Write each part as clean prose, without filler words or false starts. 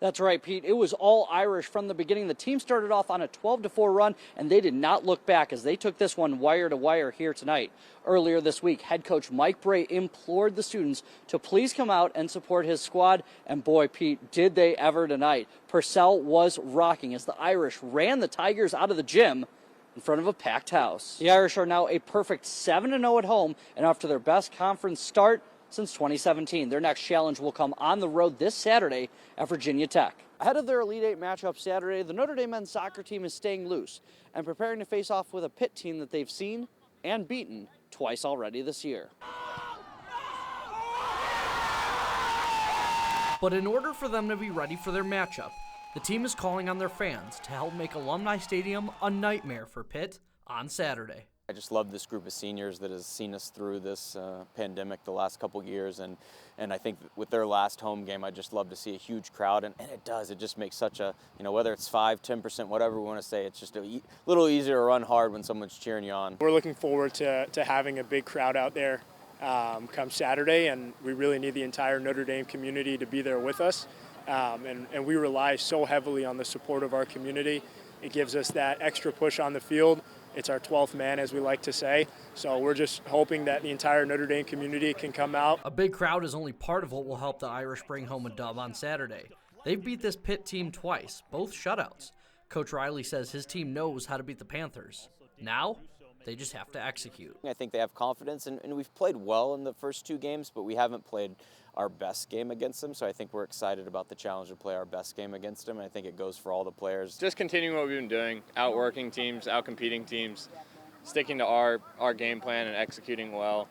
That's right, Pete. It was all Irish from the beginning. The team started off on a 12-4 run, and they did not look back as they took this one wire to wire here tonight. Earlier this week, head coach Mike Bray implored the students to please come out and support his squad, and boy, Pete, did they ever tonight. Purcell was rocking as the Irish ran the Tigers out of the gym in front of a packed house. The Irish are now a perfect 7-0 at home and off to their best conference start since 2017. Their next challenge will come on the road this Saturday at Virginia Tech. Ahead of their Elite Eight matchup Saturday, the Notre Dame men's soccer team is staying loose and preparing to face off with a Pitt team that they've seen and beaten twice already this year. But in order for them to be ready for their matchup, the team is calling on their fans to help make Alumni Stadium a nightmare for Pitt on Saturday. I just love this group of seniors that has seen us through this pandemic the last couple years, and I think with their last home game, I just love to see a huge crowd, and it just makes such a, whether it's 5%, 10%, whatever we want to say, it's just a little easier to run hard when someone's cheering you on. We're looking forward to having a big crowd out there come Saturday, and we really need the entire Notre Dame community to be there with us, and we rely so heavily on the support of our community. It gives us that extra push on the field. It's our 12th man, as we like to say. So we're just hoping that the entire Notre Dame community can come out. A big crowd is only part of what will help the Irish bring home a dub on Saturday. They've beat this Pitt team twice, both shutouts. Coach Riley says his team knows how to beat the Panthers. Now, they just have to execute. I think they have confidence, and we've played well in the first two games, but we haven't played our best game against them, so I think we're excited about the challenge to play our best game against them, and I think it goes for all the players. Just continuing what we've been doing, outworking teams, outcompeting teams, sticking to our game plan and executing well.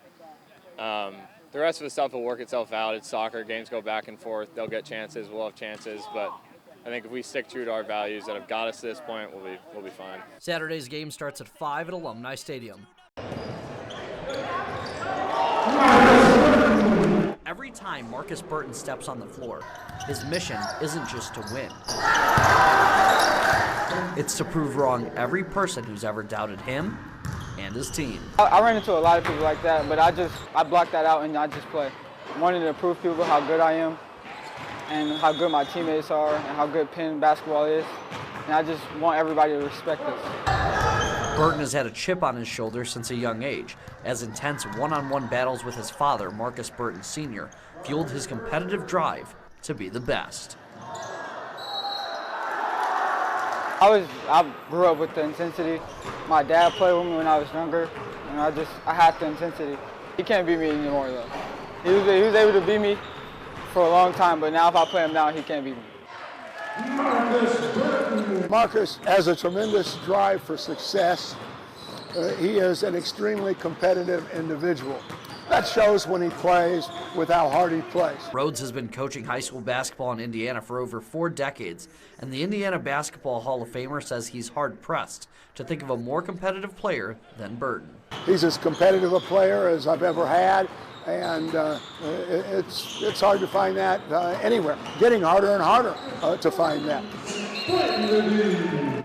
The rest of the stuff will work itself out. It's soccer, games go back and forth, they'll get chances, we'll have chances, but I think if we stick true to our values that have got us to this point, we'll be fine. Saturday's game starts at 5 at Alumni Stadium. Every time Marcus Burton steps on the floor, his mission isn't just to win. It's to prove wrong every person who's ever doubted him and his team. I ran into a lot of people like that, but I blocked that out and I just play. Wanting to prove people how good I am and how good my teammates are and how good Penn basketball is. And I just want everybody to respect us. Burton has had a chip on his shoulder since a young age, as intense one-on-one battles with his father, Marcus Burton Sr., fueled his competitive drive to be the best. I grew up with the intensity. My dad played with me when I was younger, and I had the intensity. He can't beat me anymore, though. He was able to beat me for a long time, but now if I play him now, he can't beat me. Marcus has a tremendous drive for success. He is an extremely competitive individual. That shows when he plays with how hard he plays. Rhodes has been coaching high school basketball in Indiana for over 4 decades, and the Indiana Basketball Hall of Famer says he's hard-pressed to think of a more competitive player than Burton. He's as competitive a player as I've ever had, and it's hard to find that anywhere. Getting harder and harder to find that.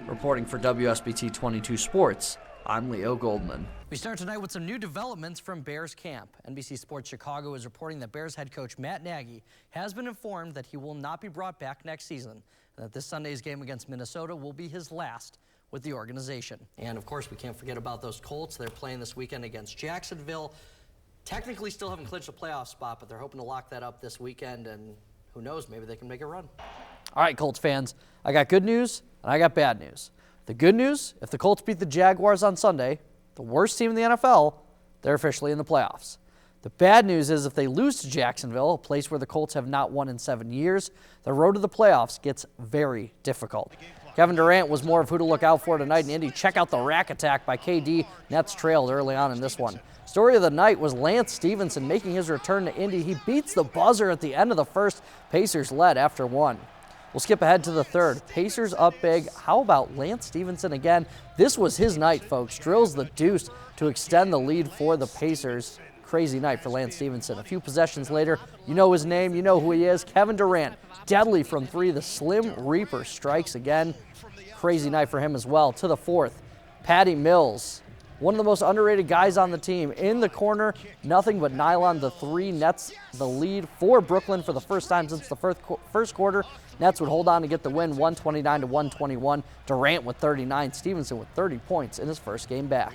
Reporting for WSBT 22 Sports, I'm Leo Goldman. We start tonight with some new developments from Bears camp. NBC Sports Chicago is reporting that Bears head coach Matt Nagy has been informed that he will not be brought back next season, and that this Sunday's game against Minnesota will be his last with the organization. And of course, we can't forget about those Colts. They're playing this weekend against Jacksonville. Technically still haven't clinched a playoff spot, but they're hoping to lock that up this weekend, and who knows, maybe they can make a run. All right, Colts fans, I got good news and I got bad news. The good news, if the Colts beat the Jaguars on Sunday, the worst team in the NFL, they're officially in the playoffs. The bad news is if they lose to Jacksonville, a place where the Colts have not won in 7 years, the road to the playoffs gets very difficult. Kevin Durant was more of who to look out for tonight in Indy. Check out the rack attack by KD. Nets trailed early on in this one. Story of the night was Lance Stevenson making his return to Indy. He beats the buzzer at the end of the first. Pacers led after 1. We'll skip ahead to the third. Pacers up big. How about Lance Stevenson again? This was his night, folks. Drills the deuce to extend the lead for the Pacers. Crazy night for Lance Stevenson. A few possessions later, you know his name, you know who he is. Kevin Durant, deadly from 3. The Slim Reaper strikes again. Crazy night for him as well. To the fourth, Patty Mills, one of the most underrated guys on the team. In the corner, nothing but nylon. The 3 nets the lead for Brooklyn for the first time since the first quarter. Nets would hold on to get the win 129 to 121. Durant with 39, Stevenson with 30 points in his first game back.